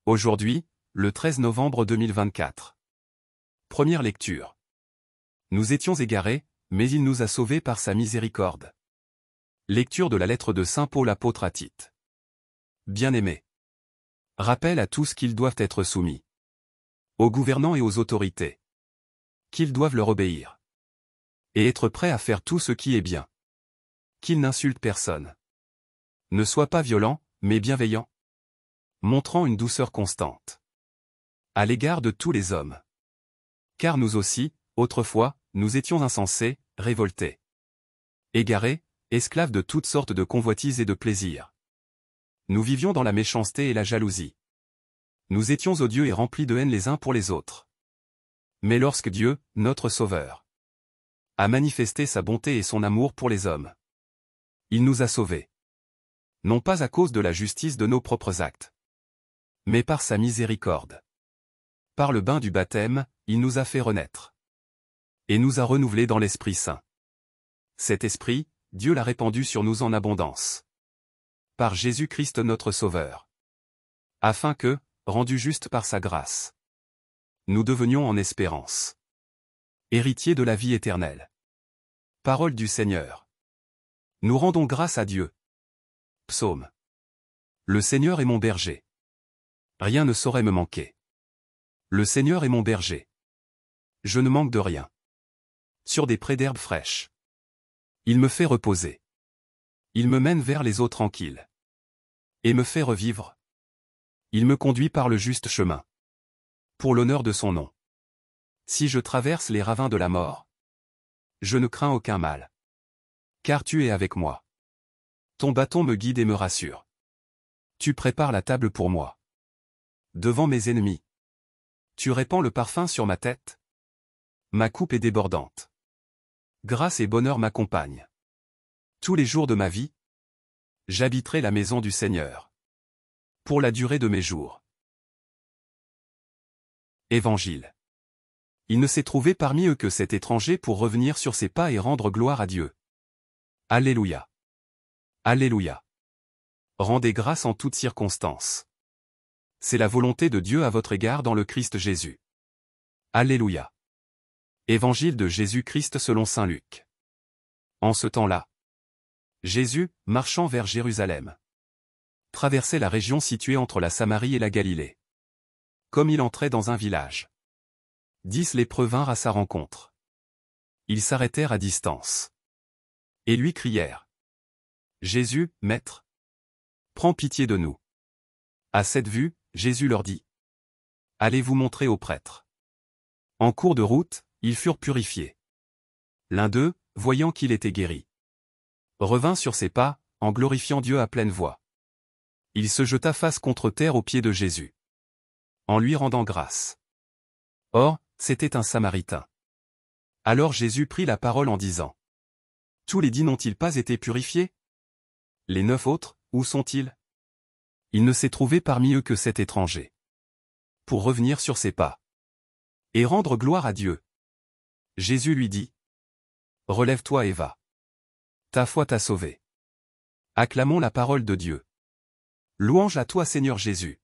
Aujourd'hui, le 13 novembre 2024. Première lecture. Nous étions égarés, mais il nous a sauvés par sa miséricorde. Lecture de la lettre de saint Paul apôtre à Tite. Bien-aimés. Rappel à tous qu'ils doivent être soumis aux gouvernants et aux autorités, qu'ils doivent leur obéir, et être prêts à faire tout ce qui est bien, qu'ils n'insultent personne, ne soient pas violents, mais bienveillants, montrant une douceur constante à l'égard de tous les hommes. Car nous aussi, autrefois, nous étions insensés, révoltés, égarés, esclaves de toutes sortes de convoitises et de plaisirs. Nous vivions dans la méchanceté et la jalousie. Nous étions odieux et remplis de haine les uns pour les autres. Mais lorsque Dieu, notre Sauveur, a manifesté sa bonté et son amour pour les hommes, il nous a sauvés. Non pas à cause de la justice de nos propres actes, mais par sa miséricorde. Par le bain du baptême, il nous a fait renaître et nous a renouvelés dans l'Esprit Saint. Cet Esprit, Dieu l'a répandu sur nous en abondance. Par Jésus-Christ notre Sauveur. Afin que, rendus justes par sa grâce, nous devenions en espérance héritiers de la vie éternelle. Parole du Seigneur. Nous rendons grâce à Dieu. Psaume. Le Seigneur est mon berger. Rien ne saurait me manquer. Le Seigneur est mon berger. Je ne manque de rien. Sur des prés d'herbes fraîches, il me fait reposer. Il me mène vers les eaux tranquilles et me fait revivre. Il me conduit par le juste chemin, pour l'honneur de son nom. Si je traverse les ravins de la mort, je ne crains aucun mal, car tu es avec moi. Ton bâton me guide et me rassure. Tu prépares la table pour moi, devant mes ennemis. Tu répands le parfum sur ma tête. Ma coupe est débordante. Grâce et bonheur m'accompagnent. Tous les jours de ma vie, j'habiterai la maison du Seigneur pour la durée de mes jours. Évangile. Il ne s'est trouvé parmi eux que cet étranger pour revenir sur ses pas et rendre gloire à Dieu. Alléluia. Alléluia. Rendez grâce en toutes circonstances. C'est la volonté de Dieu à votre égard dans le Christ Jésus. Alléluia. Évangile de Jésus-Christ selon saint Luc. En ce temps-là, Jésus, marchant vers Jérusalem, traversait la région située entre la Samarie et la Galilée. Comme il entrait dans un village, 10 lépreux vinrent à sa rencontre. Ils s'arrêtèrent à distance et lui crièrent: Jésus, Maître, prends pitié de nous. À cette vue, Jésus leur dit: Allez vous montrer aux prêtres. En cours de route, ils furent purifiés. L'un d'eux, voyant qu'il était guéri, revint sur ses pas, en glorifiant Dieu à pleine voix. Il se jeta face contre terre aux pieds de Jésus, en lui rendant grâce. Or, c'était un Samaritain. Alors Jésus prit la parole en disant: Tous les 10 n'ont-ils pas été purifiés? Les 9 autres, où sont-ils? Il ne s'est trouvé parmi eux que cet étranger. Pour revenir sur ses pas et rendre gloire à Dieu, Jésus lui dit: Relève-toi et va. Ta foi t'a sauvé. Acclamons la parole de Dieu. Louange à toi Seigneur Jésus.